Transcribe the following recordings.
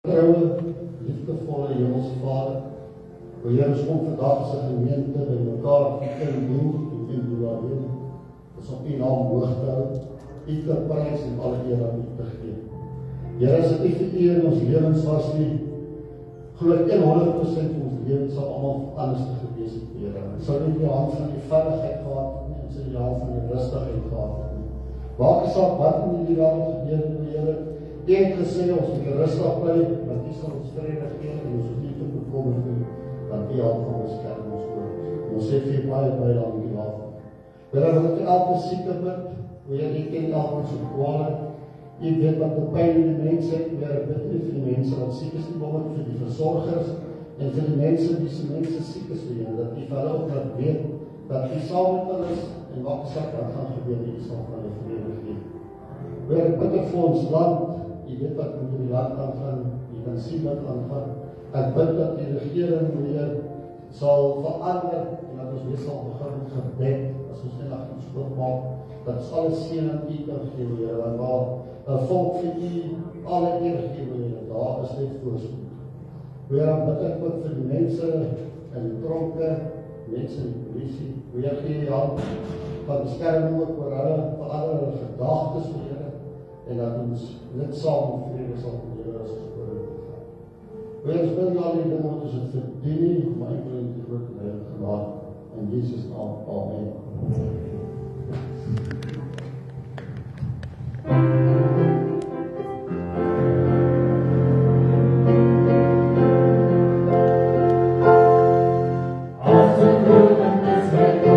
Trouwe, liefdevolle Hemelse Vader, o Heer, ons kom vandag as 'n gemeente by mekaar in dienst en doen alleen. Ons op U naam hoog te hou, U te prys en alle eer aan U te gee. Here, as dit nie vir U in ons lewens was nie, glo ek 100% ons lewens sal almal anders gewees het, Here. Ons sou nie die hand van die veiligheid gehad het nie, ons sou die hand van die rustigheid gehad het nie. Maak nie saak wat in hierdie wêreld gebeur het, Here. U het gesê ons moet rustig bly, want U sal ons vrede gee en ons hoef nie te bekommer nie, want U hand van beskerm ons oor. Ons sê vir U baie dankie daarvoor. Here, wil ek elke sieke bid, Here, U ken elke se kwale. U weet wat die pyn in die mense het, Here, bid U vir die mense wat siek is, nie maar vir die versorgers en vir die mense die siek is, Here, dat U vir hulle ook laat weet dat U saam met hulle is en wat sak wat gaan gebeur, U sal vir hulle vrede gee. Here, ek bid vir ons land. U weet wat met die land aangaan, U kan sien wat aangaan. Ek bid dat die regering weer sal verander en dat ons weer sal begin met gebed, as ons net ons oopmaak, dat ons alle seën aan U kan gee, Here, want waar 'n volk vir U alle eer gee, Here, daar is net voorspoed. Here, bid ek ook vir die mense in die tronke, mense in die polisie, Here, gee U hand van beskerming ook oor hulle, verander hulle gedagtes, Here, en dat ons net saam in vrede sal lewe as ons oor dit gaan. Ons bid al die dinge wat ons het verdien nie, maar enkel in die groot en heilige genade. In Jesus naam, amen. Awesome, good, let's make a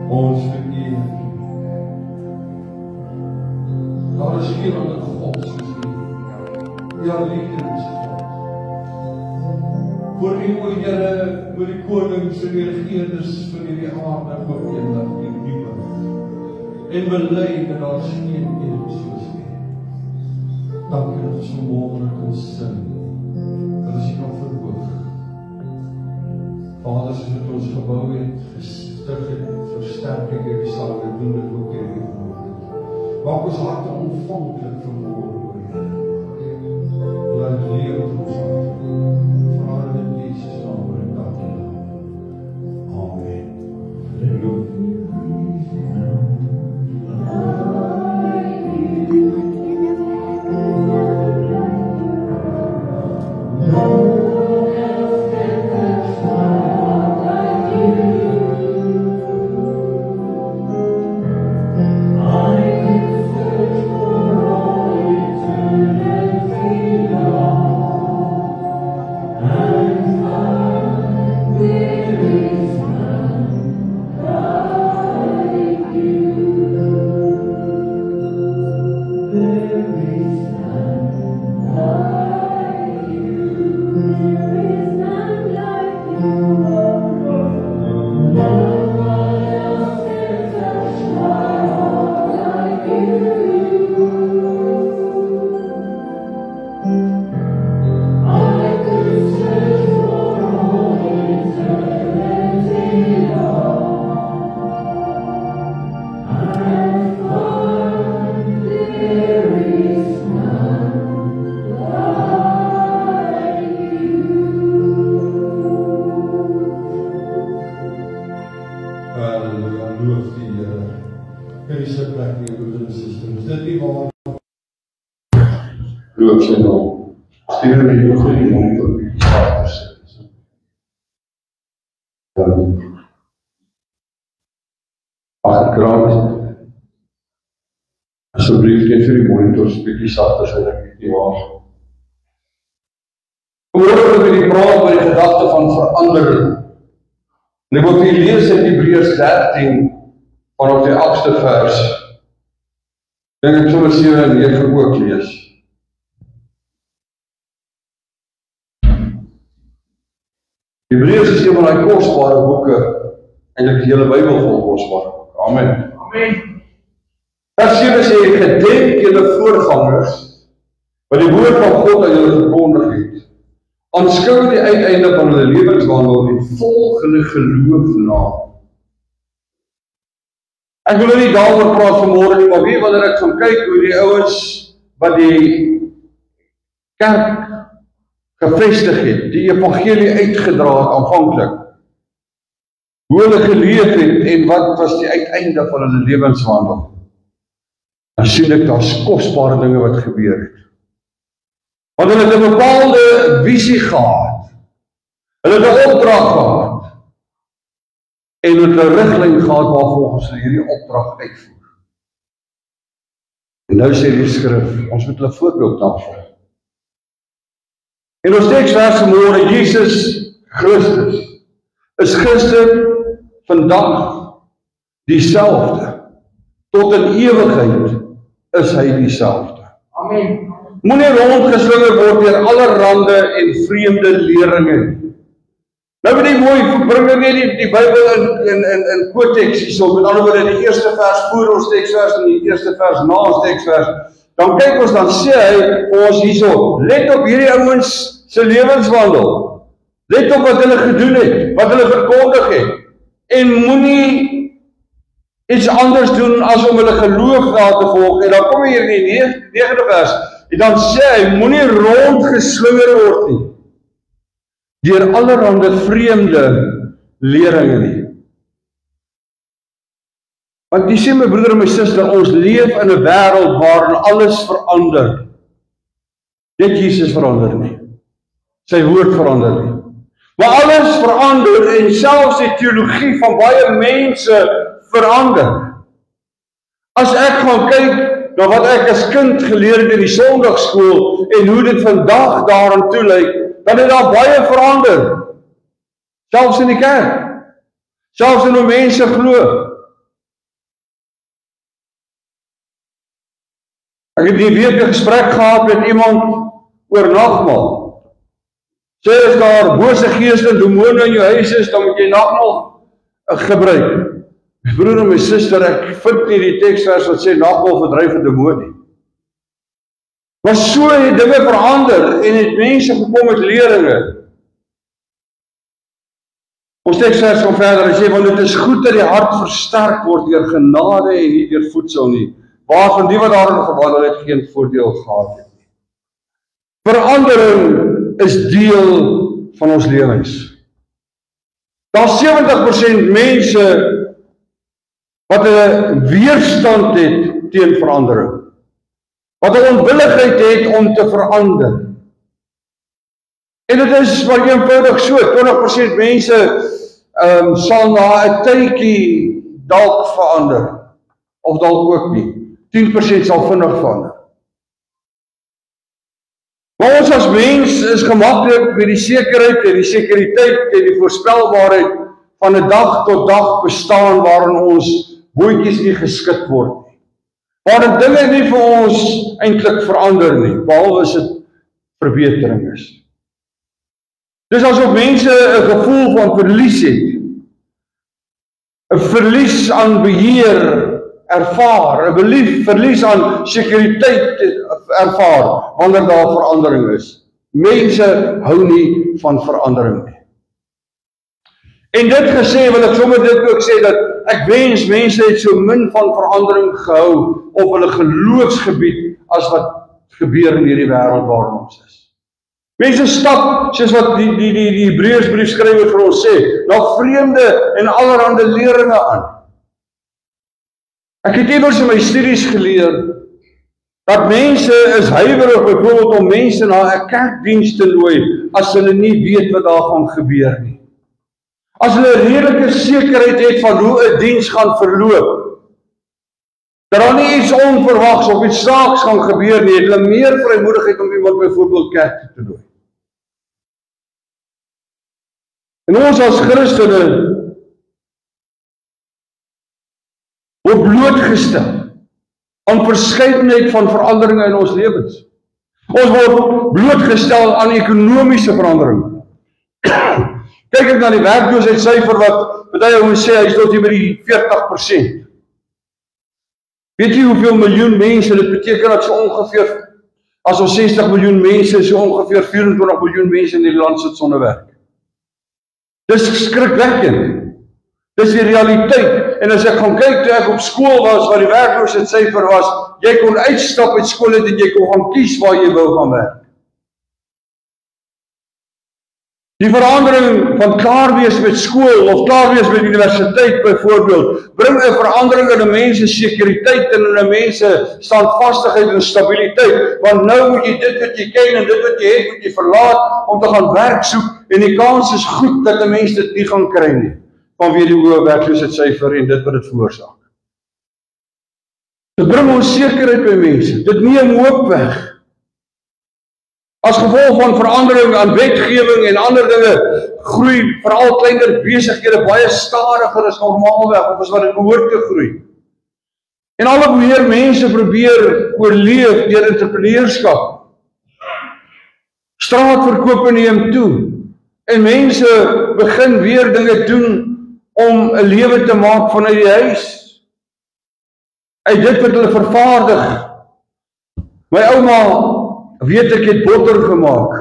Ons vereer. Daar is geen ander God soos U. Ja, liefdesgod. Voor U, o Here, moet die konings en die regeerders van hierdie aarde verenig die nuwe en bely dat daar is geen een soos U. Dankie dat ons vanmôre kan sing, dat ons U kan verhoog. Vader, soos het ons gebou het, gestig het, versterk ek die sal doen dit ook hierdie vanmôre. Maak ons harte ontvanklik vanmôre, o Here. Laat het leer op ons hart. Vra in Jesus naam en dankie. Amen. Halleluja. Asseblief net vir die monitors bietjie sagter sodat ek nie waar. Vanmôre wil ek praat oor die gedagte van verandering. En ek wil vir julle lees uit Hebreërs 13 vanaf die 8ste vers. Dink ek sommer 7 en 9 ook lees. Hebreërs is een van die kosbare boeke, eintlik die hele Bybel vol kosbare boeke. Amen. Amen. Vers 7 sê, gedenk julle voorgangers, wat die woord van God aan julle verkondig het. Aanskou die uiteinde van hulle lewenswandel en volg hulle geloof na. Ek wil nie daaroor praat vanmôre nie, maar wie wanneer ek gaan kyk hoe die ouens wat die kerk gevestig het, die evangelie uitgedra het aanvanklik, hoe hulle geleef het en wat was die uiteinde van hulle lewenswandel. Dan sien ek daar's kosbare dinge wat gebeur het. Want hulle het 'n bepaalde visie gehad. Hulle het 'n opdrag gehad. En hulle het 'n riglyn gehad waarvolgens hulle hierdie opdrag uitvoer. En nou sê die skrif, ons moet hulle voorbeeld navolg. En ons teksvers vanmôre, Jesus Christus is gister, vandag dieselfde. Tot in ewigheid is hy dieselfde. Amen. Moenie rondgeslinger word deur allerhande en vreemde leringe. Nou moet jy mooi, bring nou weer die Bybel in konteks hierso, met ander woorde die eerste vers voor ons teksvers en die eerste vers na ons teksvers. Dan kyk ons, dan sê hy vir ons hierso, let op hierdie ouens se lewenswandel. Let op wat hulle gedoen het, wat hulle verkondig het. En moenie iets anders doen as om hulle geloof na te volg. En dan kom hy hier in die 9de vers, en dan sê hy, moenie rondgeslinger word nie, deur allerhande vreemde leringe nie. Want jy sê my broeder en my suster, ons leef in 'n wêreld waarin alles verander. Net Jesus verander nie. Sy woord verander nie. Maar alles verander en selfs die teologie van baie mense verander. As ek gaan kyk na wat ek as kind geleer het in die Sondagskool en hoe dit vandag daaraan toe lyk, dan het daar baie verander. Selfs in die kerk. Selfs in hoe mense glo. Ek het die week 'n gesprek gehad met iemand oor nagmaal. Sê as daar bose geeste en demone in jou huis is, dan moet jy nagmaal gebruik. My broer en my suster, ek vind nie die teksvers wat sê nagmaal verdryf 'n demoon nie. Maar so het dinge verander en het mense gekom met leringe. Ons teksvers gaan verder en sê, want dit is goed dat die hart versterk word deur genade en nie deur voedsel nie, waarvan die wat daarin gewandel het geen voordeel gehad het nie. Verandering is deel van ons lewens. Daar's 70% mense wat 'n weerstand het teen verandering. Wat 'n onwilligheid het om te verander. En dit is maar eenvoudig so, 20% mense sal na 'n tydjie dalk verander, of dalk ook nie. 10% sal vinnig verander. Maar ons as mens is gemaklik met die sekerheid en die sekuriteit en die voorspelbaarheid van 'n dag tot dag bestaan waarin ons bootjies nie geskit word nie. Waarin dinge nie vir ons eintlik verander nie, behalwe as dit verbetering is. Dis asof mense 'n gevoel van verlies het. 'n Verlies aan beheer ervaar, 'n verlies aan sekuriteit ervaar wanneer daar verandering is. Mense hou nie van verandering nie. En dit gesê wil ek sommer dit ook sê dat ek wens mense het so min van verandering gehou op hulle geloofsgebied as wat gebeur in hierdie wêreld waarin ons is. Mense stap, soos wat die Hebreërsbrief skrywer vir ons sê, na vreemde en allerhande leringe aan. Ek het iewers in my studies geleer dat mense is huiwerig byvoorbeeld om mense na 'n kerkdiens te nooi as hulle nie weet wat daar gaan gebeur nie. As hulle 'n redelike sekerheid het van hoe 'n diens gaan verloop, dat daar nie iets onverwags of iets snaaks gaan gebeur nie, het hulle meer vrymoedigheid om iemand byvoorbeeld kerk toe te nooi. En ons as Christene word blootgestel aan verskeidenheid van veranderinge in ons lewens. Ons word blootgestel aan ekonomiese verandering. Kyk ek na die werkloosheidssyfer wat baie ouens sê hy is tot hier by die 40%. Weet jy hoeveel miljoen mense dit beteken dat so ongeveer, as ons 60 miljoen mense, so ongeveer 24 miljoen mense in die land sit sonder werk. Dis skrikwekkend. Dis die realiteit. En as ek gaan kyk toe ek op skool was waar die werkloosheidssyfer was, jy kon uitstap uit skool en jy kon gaan kies waar jy wou gaan werk. Die verandering van klaar wees met skool of klaar wees met universiteit byvoorbeeld, bring 'n verandering in 'n mens se sekuriteit en in 'n mens se standvastigheid en stabiliteit, want nou moet jy dit wat jy ken en dit wat jy het moet jy verlaat om te gaan werk soek en die kans is goed dat 'n mens dit nie gaan kry nie, vanweë die hoë werkloosheidssyfer en dit wat dit veroorsaak. Dit bring onsekerheid by mense, dit neem hoop weg. As gevolg van verandering aan wetgewing en ander dinge, groei veral kleiner besighede baie stadiger as normaalweg, of as wat dit behoort te groei. En al hoe meer mense probeer oorleef deur entrepreneurskap. Straatverkope neem toe, en mense begin weer dinge doen om 'n lewe te maak vanuit die huis. Uit dit wat hulle vervaardig. My ouma weet ek het botter gemaak.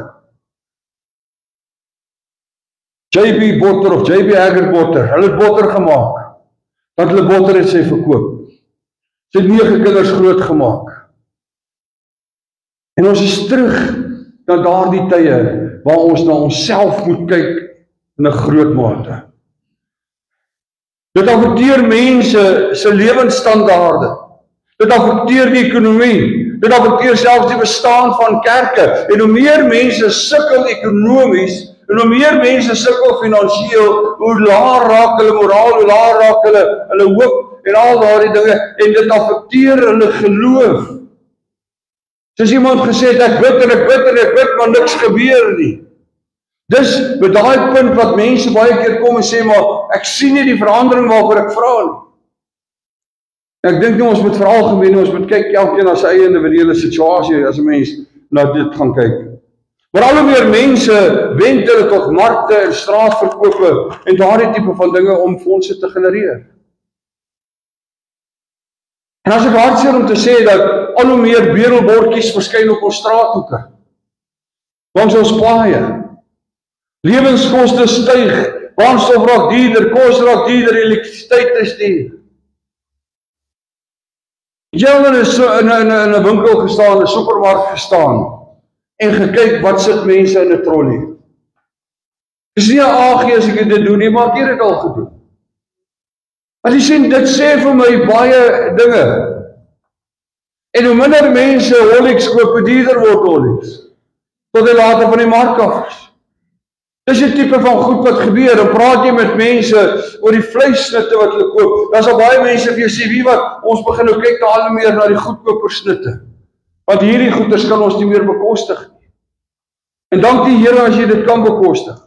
JB botter of JB Agger botter. Hulle het botter gemaak. Want hulle botter het sy verkoop. Sy het 9 kinders groot gemaak. En ons is terug na daardie tye waar ons na onsself moet kyk in 'n groot mate. Dit affekteer mense se lewensstandaarde. Dit affekteer die ekonomie. Dit affekteer selfs die bestaan van kerke. En hoe meer mense sukkel ekonomies, en hoe meer mense sukkel finansiëel, hoe laer raak hulle moraal, hoe laer raak hulle hoop en al daardie dinge, en dit affekteer hulle geloof. Soos iemand gesê het, ek bid, maar niks gebeur nie. Dis by daai punt wat mense baie keer kom en sê, maar ek sien nie die verandering waarvoor ek vra nie. Ek dink nie ons moet veralgemeen, ons moet kyk elkeen na sy eie individuele situasie as 'n mens na dit gaan kyk. Maar al hoe meer mense wend hulle tot markte en straatverkope en daardie tipe van dinge om fondse te genereer. En as ek hartseer om te sê dat al hoe meer bedelbordjies verskyn op ons straathoeke, langs ons paaie. Lewenskoste styg, brandstof raak duurder, kos raak duurder, elektrisiteit is duur. Jy het in 'n winkel gestaan, 'n supermark gestaan en gekyk wat sit mense in 'n trolley. Dis nie 'n AG as ek dit doen nie, maar ek het dit al gedoen. As jy sien, dit sê vir my baie dinge. En hoe minder mense Horlicks koop, hoe duurder word Horlicks. Tot hy later van die mark af is. Dis 'n tipe van goed wat gebeur. Dan praat jy met mense oor die vleissnitte wat hulle koop. Daar's al baie mense vir jou sê, wie wat, ons begin nou kyk al meer na die goedkoper snitte. Want hierdie goeders kan ons nie meer bekostig nie. En dank die Here as jy dit kan bekostig.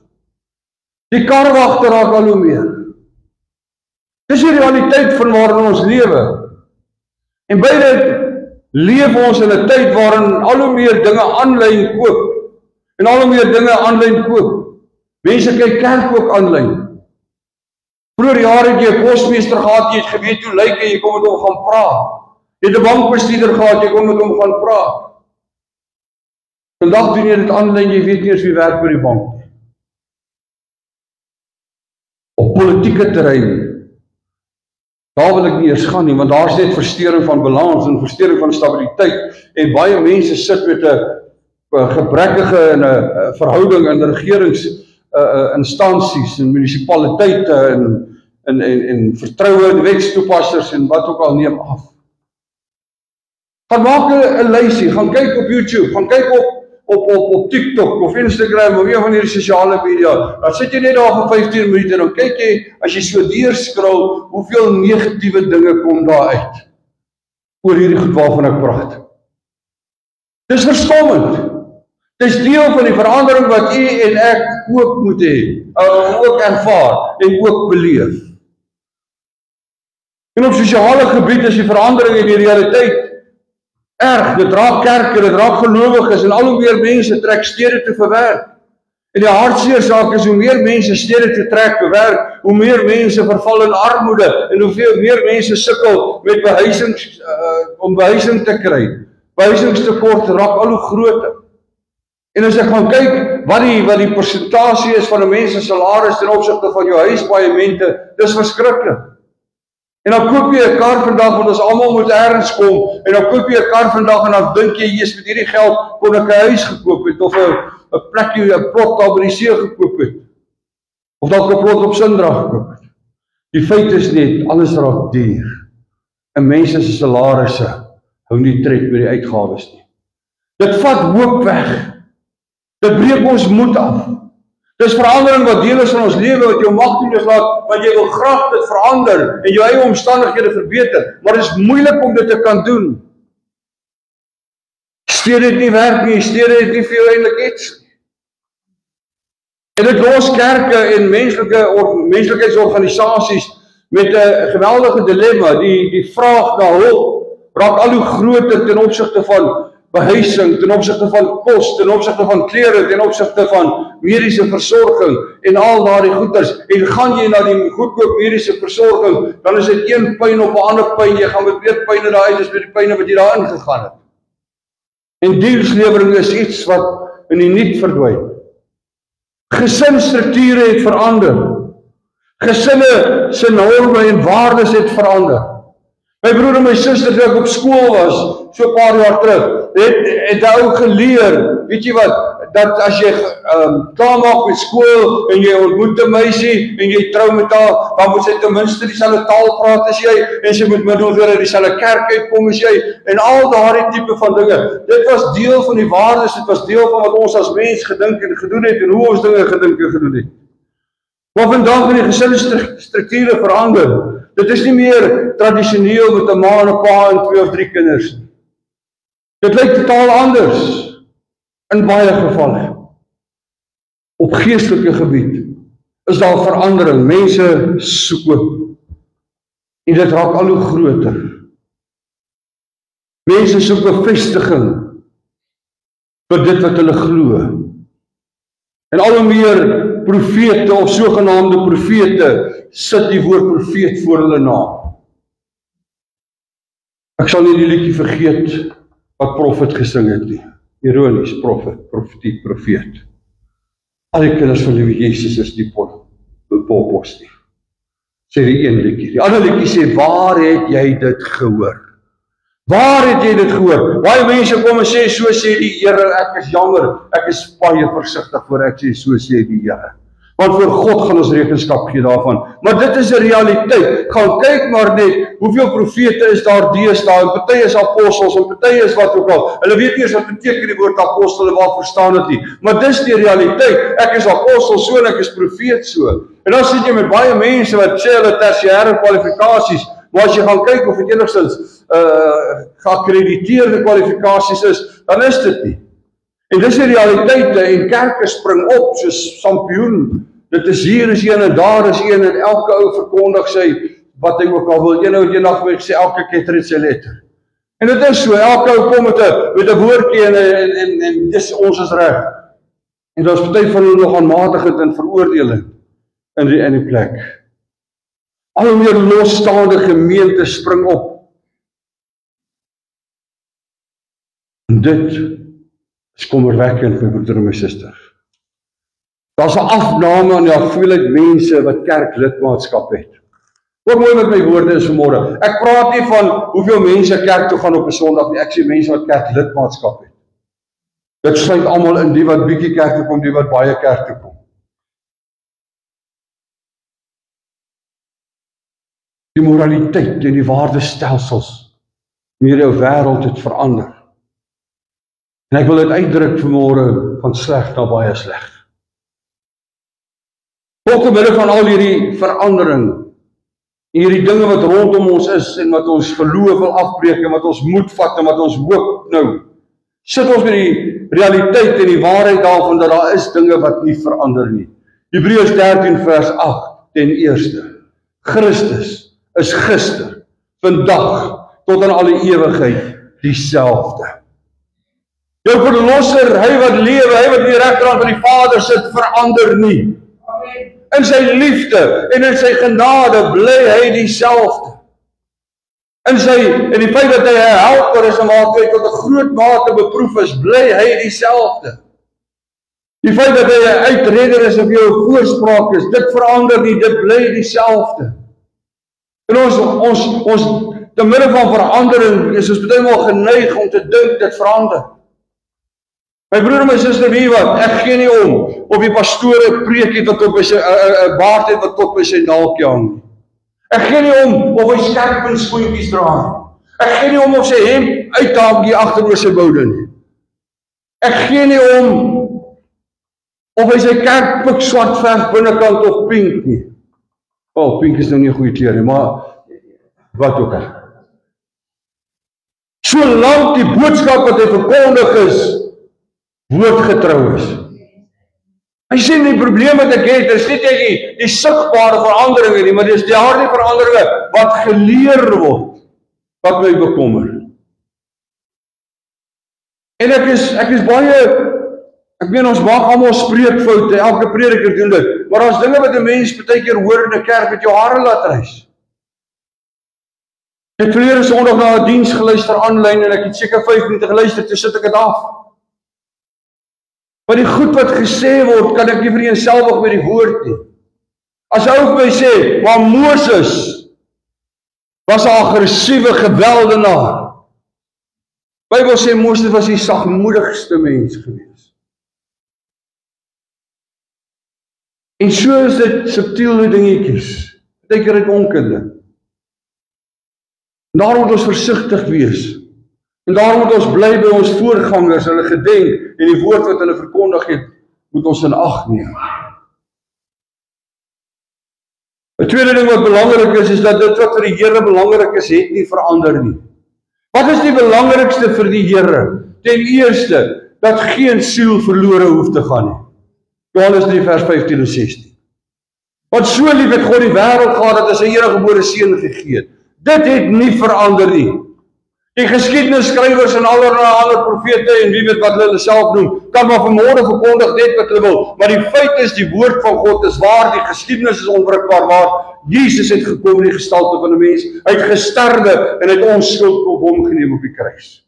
Die karwagte raak al hoe meer. Dis die realiteit van waarin ons lewe. En by dit leef ons in 'n tyd waarin al hoe meer dinge aanlyn koop. En al hoe meer dinge aanlyn koop. Mense kyk kerk ook aanlyn. Vroeger jare het jy 'n kosmeester gehad, jy het geweet hoe lyk en jy kom met hom gaan praat. Jy het 'n bankbestuurder gehad, jy kom met hom gaan praat. Vandag doen jy dit aanlyn, jy weet nie eens wie werk by die bank nie. Op politieke terrein, daar wil ek nie eers gaan nie, want daar is net versteuring van balans en versteuring van stabiliteit, en baie mense sit met 'n gebrekkige en 'n verhouding in regeringsinstansies en munisipaliteite en vertroue in wetstoepassers en wat ook al neem af. Gaan maak 'n lysie, gaan kyk op YouTube, gaan kyk op TikTok of Instagram of een van hierdie sosiale media. Dan sit jy net daar vir 15 minute en dan kyk jy, as jy so deurscroll, hoeveel negatiewe dinge kom daar uit oor hierdie goed waarvan ek praat. Dis verstommend. Dis deel van die verandering wat u en ek ook moet hê, ook ervaar en ook beleef. En op sosiale gebied is die verandering in die realiteit erg. Dit raak kerke, dit raak gelowiges en al hoe meer mense trek stede toe vir werk. En die hartseer saak is, hoe meer mense stede toe trek vir werk, hoe meer mense verval in armoede en hoeveel meer mense sukkel met om behuising te kry. Behuisingstekort raak al hoe groter. En as ek gaan kyk wat die persentasie is van 'n mens se salaris ten opsigte van jou huispaemente, dis verskriklik. En dan koop jy 'n kar vandag, want ons almal moet ergens kom, en dan koop jy 'n kar vandag en dan dink jy, Jesus, met hierdie geld kon ek 'n huis gekoop het of 'n plekkie, 'n plot daar by die see gekoop het. Of dalk 'n plot op Sindra gekoop het. Die feit is net, alles raak duur. En mense se salarisse hou nie tred met die uitgawes nie. Dit vat hoop weg. Dit breek ons moed af. Dis verandering wat deel is van ons lewe, wat jou magteloos laat, want jy wil graag dit verander en jou eie omstandighede verbeter, maar dit is moeilik om dit te kan doen. Stede het nie werk nie, stede het nie veel eintlik iets. En dit los kerke en menslike met 'n geweldige dilemma. Die vraag na hulp raak al hoe groter ten opsigte van behuising, ten opsigte van kos, ten opsigte van klere, ten opsigte van mediese versorging en al daardie goeders. En gaan jy na die goedkoop mediese versorging, dan is dit een pyn op 'n ander pyn, jy gaan met meer pyne daar uit as met die pyne wat jy daar ingegaan het. En dienslewering is iets wat in die niet verdwyn. Gesinsstrukture het verander. Gesinne se norme en waardes het verander. My broer en my suster, toe ek op skool was, so 'n paar jaar terug, het ou geleer, weet jy wat, dat as jy klaar maak met skool en jy ontmoet 'n meisie en jy trou met haar, dan moet sy ten minste dieselfde taal praat as jy en sy moet middelweer uit dieselfde kerk uitkom as jy en al daardie tipe van dinge. Dit was deel van die waardes, dit was deel van wat ons as mens gedink en gedoen het en hoe ons dinge gedink en gedoen het. Maar vandag het die gesinsstrukture verander. Dit is nie meer tradisioneel met 'n ma en 'n pa en 2 of 3 kinders. Dit lyk totaal anders in baie gevalle. Op geestelike gebied is daar verandering. Mense soek hoop. En dit raak al hoe groter. Mense soek bevestiging vir dit wat hulle glo. En al hoe meer profete of sogenaamde profete sit die woord profeet voor hulle naam. Ek sal nie die liedjie vergeet wat Prophet gesing het nie. Ironies, Prophet, profetiek, profeet. Al die kinders van die Jesus is die popos nie. Sê die een liedjie. Die ander liedjie sê, waar het jy dit gehoor? Waar het jy dit gehoor? Baie mense kom en sê, so sê die Here, ek is jammer, ek is baie versigtig voor ek sê, so sê die Here. Want voor God gaan ons rekenskap gee daarvan. Maar dit is 'n realiteit. Gaan kyk maar net, hoeveel profete is daar deesdae, en party is apostels, en party is wat ook al. Hulle weet nie eens wat beteken die woord apostel, hulle waar verstaan dit nie. Maar dis die realiteit. Ek is apostel so en ek is profeet so. En dan sit jy met baie mense wat sê hulle tersiêre kwalifikasies, maar as jy gaan kyk of dit enigstens geakkrediteerde kwalifikasies is, dan is dit nie. En dis die realiteite, en kerke spring op soos sampioen. Dit is hier is een en daar is een, en elke ou verkondig sy, wat hy ook al wil. Eendag wil ek sê, elke ketter het sy letter. En dit is so, elke ou kom met 'n woordjie en dis ons is reg. En daar's party van hulle nog aanmatigend in veroordeling in die plek. Al hoe meer losstaande gemeentes spring op. En dit is kommerwekkend, my broeder en my suster. Daar's 'n afname aan die hoeveelheid mense wat kerklidmaatskap het. Hoor mooi wat my woorde is vanmôre. Ek praat nie van hoeveel mense kerk toe gaan op 'n Sondag nie. Ek sê mense wat kerklidmaatskap het. Dit sluit almal in, die wat bietjie kerk toe kom, die wat baie kerk toe kom. Die moraliteit en die waardestelsels in hierdie wêreld het verander. En ek wil dit uitdruk vanmôre van sleg na baie sleg. Ook te midde van al hierdie verandering, hierdie dinge wat rondom ons is en wat ons geloof wil afbreek en wat ons moed vat en wat ons hoop nou, sit ons met die realiteit en die waarheid daarvan dat daar is dinge wat nie verander nie. Hebreërs 13 vers 8, ten eerste, Christus is gister, vandag, tot aan alle ewigheid dieselfde. Jou verlosser, hy wat lewe, hy wat in die regterhand van die Vader sit, verander nie. In sy liefde en in sy genade bly hy dieselfde. In die feit dat hy 'n helper is en waar hy tot 'n groot mate beproef is, bly hy dieselfde. Die feit dat hy 'n uitredder is of jou voorspraak is, dit verander nie, dit bly dieselfde. En ons te midde van verandering is ons baie maal geneig om te dink dit verander. My broer en my suster, weet wat, ek gee nie om of die pastoor 'n preek het wat op by sy 'n baard het wat tot by sy naaltjie hang. Ek gee nie om of hy skerp skoentjies dra nie. Ek gee nie om of sy hemp uithang hier agter oor sy boude nie. Ek gee nie om of hy sy kerkpik swart verf binnekant of pink nie. Pink is nou nie 'n goeie kleur nie, maar wat ook al. Solank die boodskap wat hy verkondig is, woordgetrou is. Hy sê die probleem wat ek het, is nie die sigbare veranderinge nie, maar dis die harde veranderinge wat geleer word, wat my bekommer. En ek is baie, ek meen ons maak almal spreekfoute, elke prediker doen dit, maar as dinge wat 'n mens baie keer hoor in 'n kerk met jou hare laat rys. Ek verlede Sondag na 'n diens geluister aanlyn en ek het seker 5 minute geluister, toe sit ek dit af. Maar die goed wat gesê word, kan ek nie vereenselwig met die woord nie. As hy vir my sê, maar Moses was 'n aggressiewe geweldenaar. Bybel sê Moses was die sagmoedigste mens gewees. En so is dit subtiele dingetjies. Baie keer uit onkunde. Daarom moet ons versigtig wees. En daarom moet ons bly by ons voorgangers, hulle gedenk en die woord wat hulle verkondig het, moet ons in ag neem. 'n tweede ding wat belangrik is dat dit wat vir die Here belangrik is, het nie verander nie. Wat is die belangrikste vir die Here? Ten eerste, dat geen siel verlore hoef te gaan nie. Johannes 3 vers 15 en 16. Want so lief het God die wêreld gehad dat hy sy eniggebore seun gegee het. Dit het nie verander nie. Die geskiedenisskrywers en allerlei ander profete en wie weet wat hulle self noem, kan maar vanmôre verkondig net wat hulle wil, maar die feit is, die woord van God is waar, die geskiedenis is onwrikbaar waar. Jesus het gekom in die gestalte van 'n mens, hy het gesterwe en het ons skuld op hom geneem op die kruis.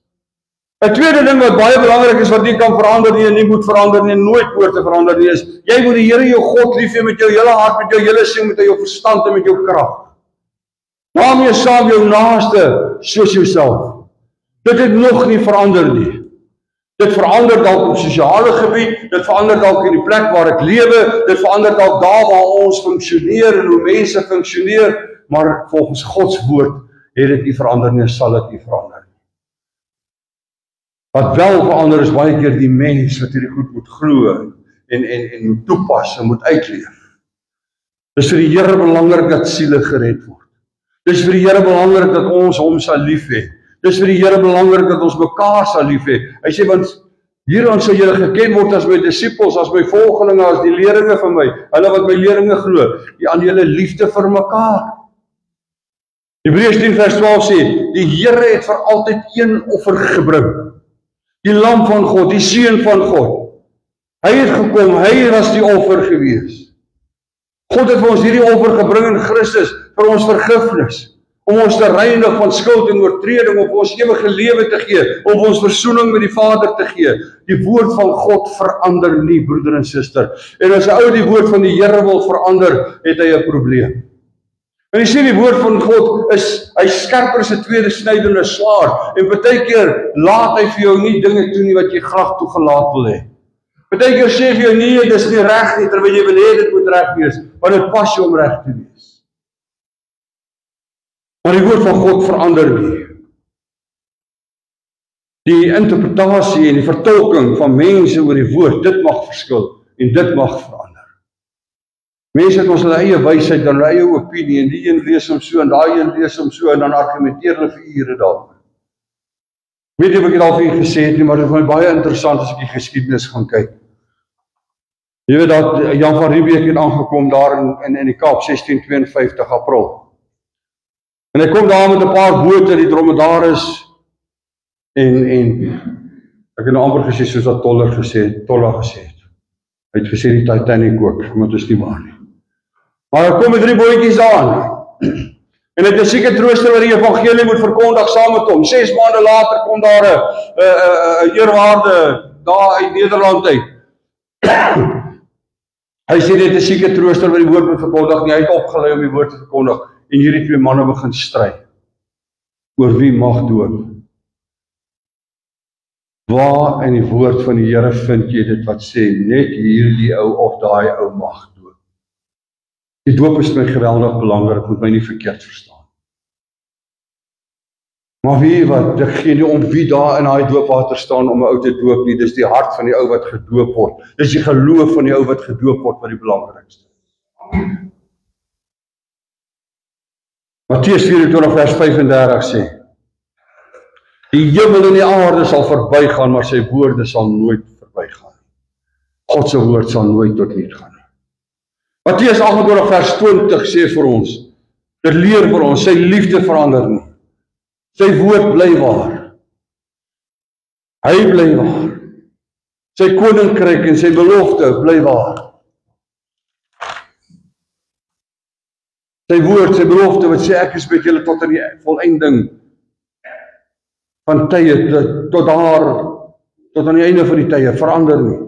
'n tweede ding wat baie belangrik is, wat nie kan verander nie en nie moet verander nie, en nooit hoort te verander nie, is, jy moet die Here jou God lief hê met jou hele hart, met jou hele siel, met jou verstand en met jou krag. Daarmee saam jou naaste soos jouself. Dit het nog nie verander nie. Dit verander dalk op sosiale gebied, dit verander dalk in die plek waar ek lewe, dit verander dalk daar waar ons funksioneer en hoe mense funksioneer, maar volgens Gods woord het dit nie verander nie, sal dit nie verander nie. Wat wel verander is baie keer die mens wat hierdie goed moet glo en moet toepas en moet uitleef. Dis vir die Here belangrik dat siele gered word. Dis vir die Here belangrik dat ons hom sal lief hê. Dis vir die Here belangrik dat ons mekaar sal lief hê. Hy sê, want hieraan sal julle geken word as my disippels, as my volgelinge, as die leerlinge van my, hulle wat my leerlinge glo, aan julle liefde vir mekaar. Hebreërs 10 vers 12 sê, die Here het vir altyd een offer gebring. Die lam van God, die seun van God. Hy het gekom, hy was die offer gewees. God het vir ons hierdie offer gebring in Christus vir ons vergifnis, om ons te reinig van skuld en oortreding, om ons ewige lewe te gee, om ons versoening met die Vader te gee. Die woord van God verander nie, broeder en suster. En as 'n ou die woord van die Here wil verander, het hy 'n probleem. En jy sien, die woord van God is, hy skerper as 'n tweede snydende swaard, en partykeer laat hy vir jou nie dinge toe nie wat jy graag toegelaat wil hê. Partykeer sê vir jou nee, dis nie reg nie, terwyl jy wil hê dit moet reg wees, want dit pas jou om reg te wees. Maar die woord van God verander nie. Die interpretasie en die vertolking van mense oor die woord, dit mag verskil en dit mag verander. Mense het ons hulle eie wysheid, dan hulle eie opinie, en die een lees hom so, en daai een lees hom so, en dan argumenteer hulle vir ure daaroor. Weet jy of ek dit al vir julle gesê het nie, maar dit is vir my baie interessant as ek die geskiedenis gaan kyk. Jy weet dat Jan van Riebeeck het aangekom daar in die Kaap, 1652 April. En hy kom daar met 'n paar bote, die dromedaris, en ek het nou amper gesê soos wat Tolla gesê het. Hy het gesê die Titanic ook, maar dit is nie waar nie. Maar hy kom met 3 bootjies aan. En dit is seker trooster wat die evangelie moet verkondig saam met hom. 6 maande later kom daar 'n eerwaarde daar uit Nederland uit. Hy sê dit is seker trooster wat die woord moet verkondig, nie, hy het opgelei om die woord te verkondig. En hierdie 2 manne begin stry oor wie mag doop. Waar in die woord van die Here vind jy dit wat sê, net hierdie ou of daai ou mag doop? Die doop is my geweldig belangrik, moet my nie verkeerd verstaan. Maar wie wat, dit gee nie om wie daar in daai doopwater staan om 'n ou te doop nie, dis die hart van die ou wat gedoop word. Dis die geloof van die ou wat gedoop word wat die belangrikste. Matteus 24 vers 35 sê, die hemel en die aarde sal verbygaan, maar sy woorde sal nooit verbygaan. God se woord sal nooit tot niet gaan. Matteus 28 vers 20 sê vir ons, dit leer vir ons, sy liefde verander nie. Sy woord bly waar. Hy bly waar. Sy koninkryk en sy belofte bly waar. Sy woord, sy belofte wat sê ek is met julle tot aan die volëinding van tye, tot aan die einde van die tye, verander nie.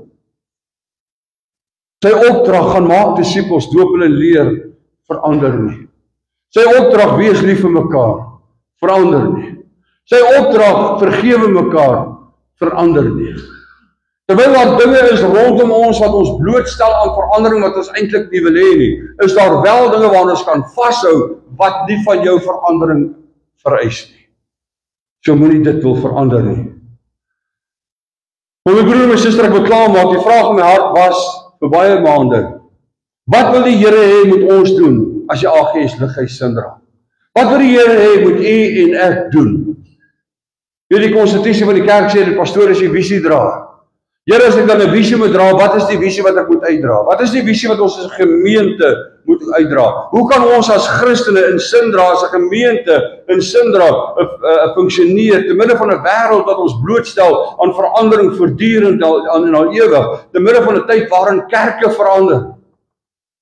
Sy opdrag gaan maak disippels, doop hulle en leer, verander nie. Sy opdrag wees lief vir mekaar, verander nie. Sy opdrag vergewe mekaar, verander nie. Terwyl daar dinge is rondom ons wat ons blootstel aan verandering wat ons eintlik nie wil hê nie, is daar wel dinge waar ons kan vashou wat nie van jou verandering vereis nie. So moenie dit wil verander nie. My broer en my suster, ek wil klaarmaak, die vraag in my hart was vir baie maande, wat wil die Here hê moet ons doen as jy AGS Lighuis Sindra? Wat wil die Here hê moet u en ek doen? Die konstitusie van die kerk sê die pastoor is die visiedraer. Here, as ek dan 'n visie moet dra, wat is die visie wat ek moet uitdra? Wat is die visie wat ons as 'n gemeente moet uitdra? Hoe kan ons as Christene in sin dra, as 'n gemeente in sin dra, funksioneer, te midde van 'n wêreld wat ons blootstel aan verandering voortdurend en al ewig, te midde van 'n tyd waarin kerke verander?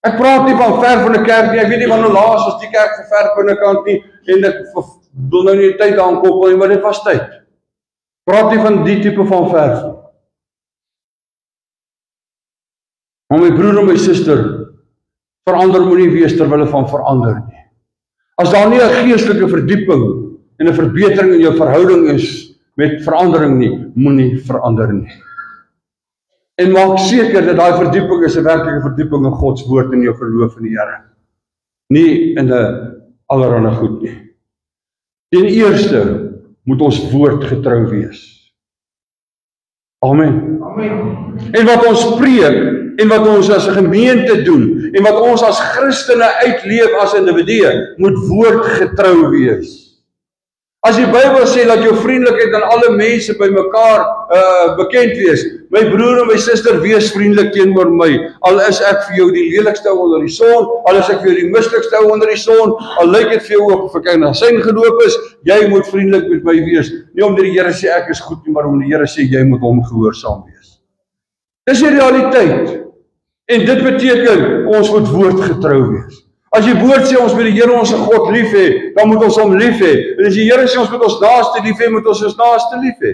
Ek praat nie van ver van 'n kerk nie, ek weet nie wanneer laas was die kerk ver binnekant nie, en ek wil nou nie tyd daaraan koppel nie, maar dit was tyd. Praat nie van die tipe van ver nie. Maar my broer en my suster, verander moet nie wees terwille van verander nie. As daar nie 'n geestelike verdieping en 'n verbetering in jou verhouding is met verandering nie, moenie verander nie. En maak seker dat daai verdieping is 'n werklike verdieping in God se woord en jou geloof in die Here. Nie in 'n allerhande goed nie. Ten eerste moet ons woord getrou wees. Amen. Amen. En wat ons preek, en wat ons as 'n gemeente doen, en wat ons as Christene uitleef as individue, moet woordgetrou wees. As die Bybel sê dat jou vriendelikheid aan alle mense by mekaar bekend wees, my broer en my suster, wees vriendelik teenoor my, al is ek vir jou die lelikste ou onder die son, al is ek vir jou die mislikste ou onder die son, al lyk dit vir jou of ek in 'n sein gedoop is, jy moet vriendelik met my wees, nie omdat die Here sê ek is goed nie, maar omdat die Here sê jy moet hom gehoorsaam wees. Dis die realiteit. En dit beteken, ons moet woordgetrou wees. As die woord sê, ons moet die Here ons God lief hê, dan moet ons hom lief hê. En as die Here sê, ons moet ons naaste lief hê, moet ons naaste lief hê.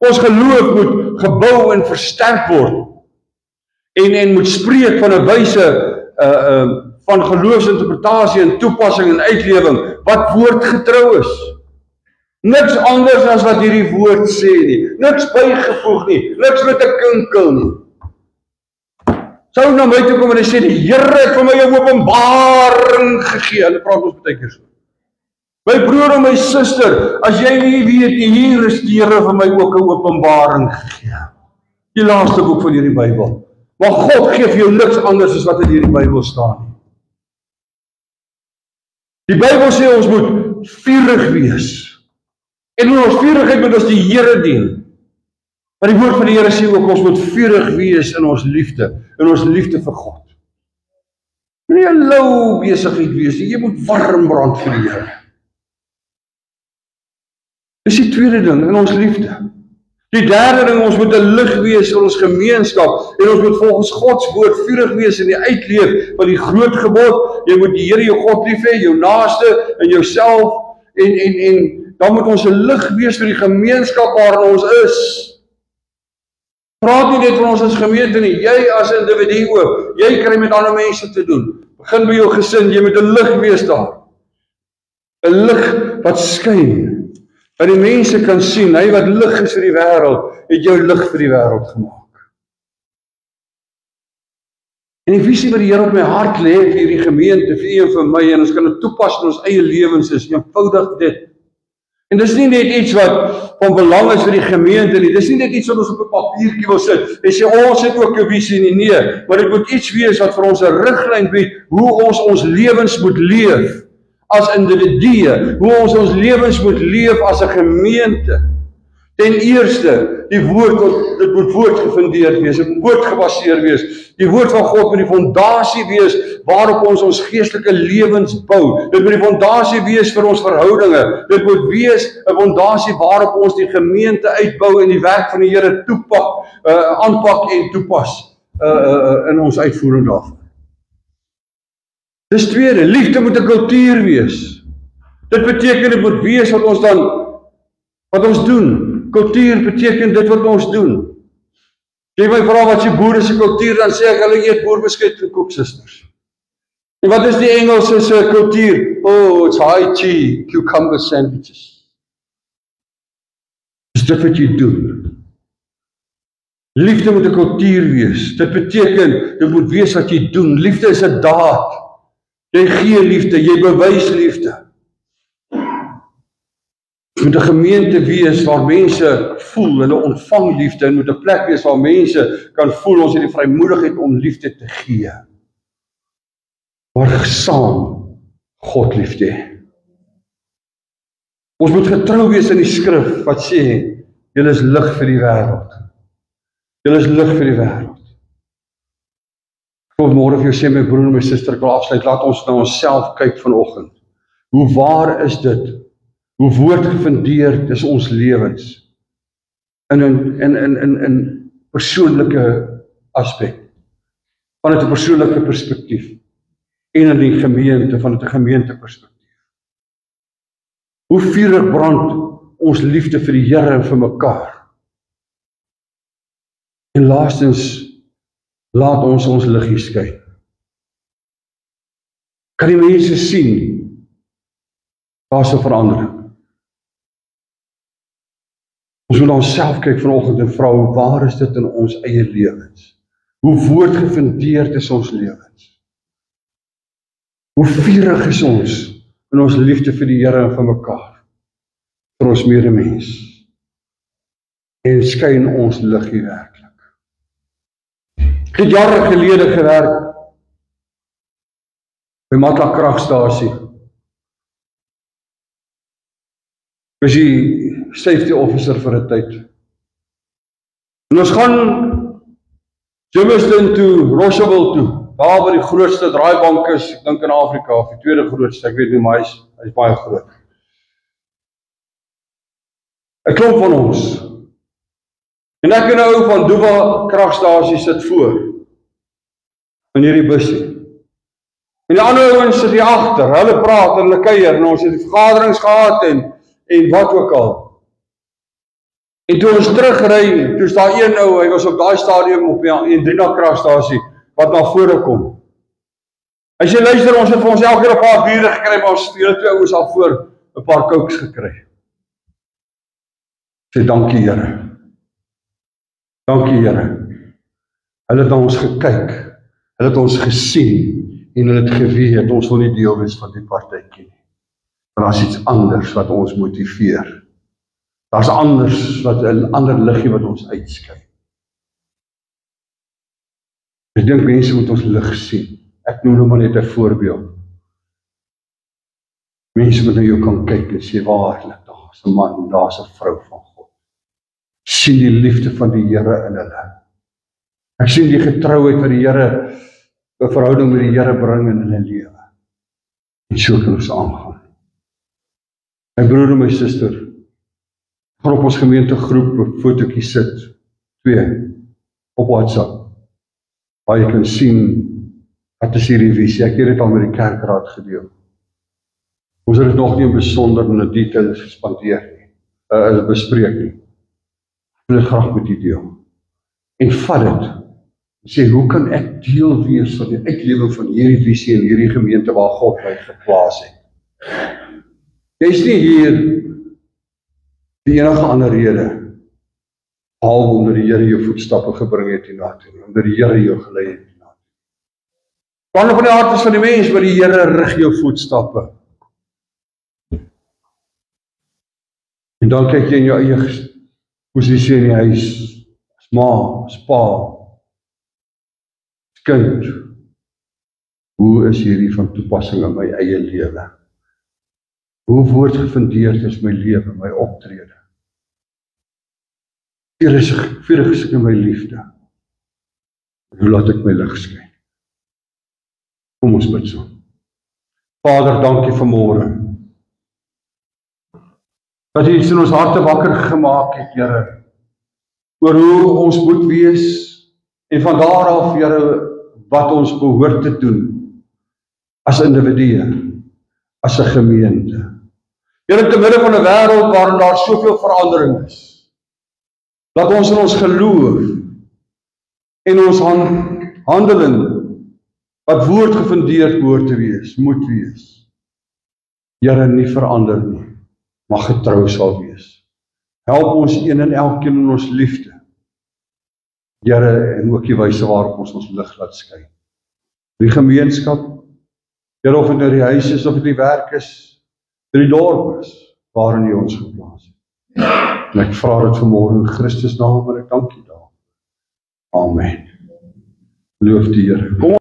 Ons geloof moet gebou en versterk word. En moet spreek van 'n wyse van geloofsinterpretasie en toepassing en uitlewing, wat woordgetrou is. Niks anders as wat hierdie woord sê nie. Niks bygevoeg nie. Niks met 'n kinkel nie. Sou na my toe kom en sê, die Here het vir my 'n openbaring gegee. Hulle praat ons baie keer so. My broer en my suster, as jy nie weet, hier is die Here vir my ook 'n openbaring gegee. Die laaste boek van hierdie Bybel. Maar God gee vir jou niks anders as wat in hierdie Bybel staan nie. Die Bybel sê ons moet vurig wees. En in ons vurigheid moet ons die Here dien. Maar die woord van die Here sê ook, ons moet vurig wees in ons liefde vir God. Nie 'n lou besigheid wees nie, jy moet warm brand vir die Here. Dis die tweede ding, in ons liefde. Die derde ding, ons moet 'n lig wees in ons gemeenskap, en ons moet volgens Gods woord vurig wees in die uitleef van die groot gebod. Jy moet die Here jou God lief hê, jou naaste en jouself, en dan moet ons 'n lig wees vir die gemeenskap waarin ons is. Praat nie net van ons as gemeente nie, jy as individu ook, jy kry met ander mense te doen. Begin by jou gesin, jy moet 'n lig wees daar. 'n Lig wat skyn, dat die mense kan sien, hy wat lig is vir die wêreld, het jou lig vir die wêreld gemaak. En die visie wat die Here op my hart lê vir hierdie gemeente, vir u en vir my, en ons kan dit toepas in ons eie lewens, is eenvoudig dit. En dis nie net iets wat van belang is vir die gemeente nie, dis nie net iets wat ons op 'n papiertjie wil sit, en sê ons het ook 'n visie nie, nee, maar dit moet iets wees wat vir ons 'n riglyn bied, hoe ons lewens moet leef, as individue, hoe ons lewens moet leef as 'n gemeente. Ten eerste, die woord, dit moet woordgefundeerd wees, dit moet woordgebaseer wees. Die woord van God moet die fondasie wees waarop ons geestelike lewens bou. Dit moet die fondasie wees vir ons verhoudinge. Dit moet wees 'n fondasie waarop ons die gemeente uitbou en die werk van die Here aanpak en toepas in ons uitvoering daarvan. Dis tweede, liefde moet 'n kultuur wees. Dit beteken dit moet wees wat ons doen. Kultuur beteken dit wat ons doen. Jy my vra wat se boere se kultuur, dan sê ek hulle eet boerbeskuit koek susters. En wat is die Engelse se kultuur? Oh, it's high tea, cucumber sandwiches. Dis dit wat jy doen. Liefde moet 'n kultuur wees. Dit beteken dit moet wees wat jy doen. Liefde is 'n daad. Jy gee liefde, jy bewys liefde. Het moet 'n gemeente wees waar mense voel, hulle ontvang liefde, en moet 'n plek wees waar mense kan voel, ons het die vrymoedigheid om liefde te gee. Maar saam God liefde. Ons moet getrou wees in die skrif wat sê, Julle is lig vir die wêreld. Julle is lig vir die wêreld. Ek wil môre vir jou sê, my broer en my suster, ek wil afsluit, laat ons na onsself kyk vanoggend. Hoe waar is dit? Hoe woordgefundeerd is ons lewens? In persoonlike aspek, vanuit 'n persoonlike perspektief, en in die gemeente, vanuit 'n gemeenteperspektief. Hoe vurig brand ons liefde vir die Here en vir mekaar? En laastens, laat ons liggie skyn. Kan die mense sien, daar's 'n verandering. Ons moet na onsself kyk vanoggend en vra, waar is dit in ons eie lewens? Hoe woordgefundeerd is ons lewens? Hoe vurig is ons in ons liefde vir die Here en vir mekaar, vir ons medemens? En skyn ons liggie werklik? Ek het jare gelede gewerk by Matla kragstasie. Ek was die safety officer vir 'n tyd. En ons gaan Germiston toe, Rosseville toe, daar waar die grootste draaibank is, ek dink in Afrika, of die tweede grootste, ek weet nie, maar hy is baie groot. 'n Klomp van ons. En ek en 'n ou van Duva kragstasie sit voor, in hierdie busie. En die ander ouens sit hier agter, hulle praat en hulle kuier, en ons het die vergaderings gehad en wat ook al. En toe ons terugry, toe is daar een ou, hy was op daai stadium op die Hendrina kragstasie, wat na vore kom. Hy sê, luister, ons het vir ons elke keer 'n paar biere gekry, maar ons hele twee ouens al voor 'n paar cokes gekry. Sê, dankie Here. Dankie Here. Hulle het na ons gekyk, hulle het ons gesien, en hulle het geweet, ons wil nie deel wees van die partytjie nie. Maar daar's iets anders wat ons motiveer. Daar's anders, 'n ander liggie wat ons uitskyn. Ek dink mense moet ons lig sien. Ek noem nou maar net 'n voorbeeld. Mense moet na jou kan kyk en sê, waarlik, daar's 'n man, daar's 'n vrou van God. Sien die liefde van die Here in hulle. Ek sien die getrouheid wat die Here, 'n verhouding met die Here bring in hulle lewe. En so kan ons aangaan. My broer en my suster, gaan op ons gemeentegroep 'n fotootjie sit, 2, op WhatsApp, waar jy kan sien, wat is hierdie visie, ek het dit al met die kerkraad gedeel. Ons het dit nog nie in besonder in 'n detail gespandeer nie, bespreek nie. Ek wil dit graag met u deel. En vat dit, sê, hoe kan ek deel wees van die uitlewing van hierdie visie in hierdie gemeente waar God my geplaas het? Jy is nie hier die enige ander rede, behalwe omdat die Here jou voetstappe gebring het hiernatoe, omdat die Here jou gelei het hiernatoe. Planne van die hart is van die mens, maar die Here rig jou voetstappe. En dan kyk jy in jou eie posisie in die huis, as ma, as pa, as kind, hoe is hierdie van toepassing in my eie lewe? Hoe woordgefundeerd is my lewe, my optrede? Vurig is ek in my liefde. Hoe laat ek my lig skyn? Kom ons bid so. Vader, dankie vir môre. Dat U iets in ons harte wakker gemaak het, Here, oor hoe ons moet wees, en van daar af, Here, wat ons behoort te doen, as individue, as 'n gemeente. Here, te midde van 'n wêreld waarin daar soveel verandering is, dat ons in ons geloof en ons handeling wat woordgefundeerd behoort te wees, moet wees. Here, nie verander nie, maar getrou sal wees. Help ons een en elkeen in ons liefde, Here, en ook die wyse waarop ons lig laat skyn. Die gemeenskap, Here, of dit nou die huis is, of dit die werk is, die dorp is, waarin U ons geplaas het. En ek vra dit vanmôre in Christus naam, en ek dank U daarvoor. Amen. Loof die Here. Kom